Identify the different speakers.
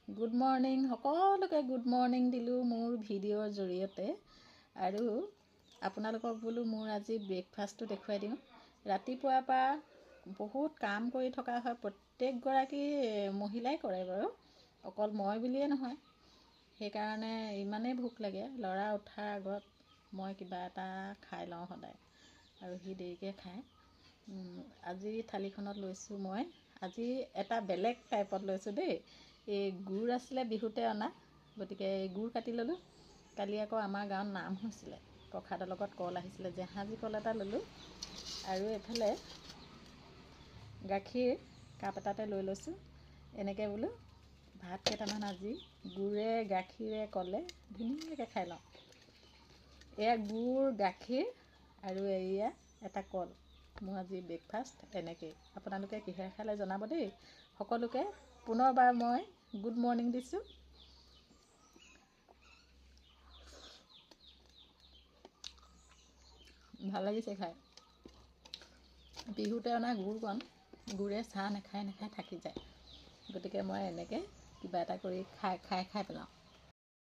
Speaker 1: Good morning সকলোকে good morning দিলোঁ মোৰ ভিডিঅ'ৰ জৰিয়তে। আৰু আপোনালোকক বোলো মোৰ আজি ব্ৰেকফাষ্টটো দেখুৱাই দিওঁ। ৰাতিপুৱাৰ পৰা বহুত কাম কৰি থকা হয়, প্ৰত্যেকগৰাকী মহিলাই কৰে বাৰু, অকল মই বুলিয়ে নহয়। সেইকাৰণে ইমানেই ভোক লাগে, ল'ৰা উঠাৰ আগত মই কিবা এটা খাই লওঁ সদায়, আৰু সি দেৰিকৈ খায়। আজি থালিখনত লৈছোঁ মই, আজি এটা বেলেগ টাইপত লৈছোঁ দেই। এই গুড় আছিলে বিহুতে অনা, গতিকে এই গুড় কাটি ল'লোঁ। কালি আকৌ আমাৰ গাঁৱত নাম হৈছিলে, প্ৰসাদৰ লগত কল আহিছিলে, জেহাজী কল এটা ল'লোঁ। আৰু এইফালে গাখীৰ কাপ এটাতে লৈ লৈছোঁ। এনেকৈ বোলো ভাত কেইটামান আজি গুড়ে গাখীৰে কলে ধুনীয়াকৈ খাই লওঁ। এয়া গুড় গাখীৰ আৰু এয়া এটা কল, মোৰ আজি ব্ৰেকফাষ্ট এনেকেই। আপোনালোকে কিহেৰে খালে জনাব দেই। সকলোকে পুনৰবাৰ মই গুড মৰ্ণিং দিছোঁ। ভাল লাগিছে খাই। বিহুতে অনা গুড়কণ, গুড়ে চাহ নাখাই থাকি যায়, গতিকে মই এনেকৈ কিবা এটা কৰি খাই পেলাওঁ।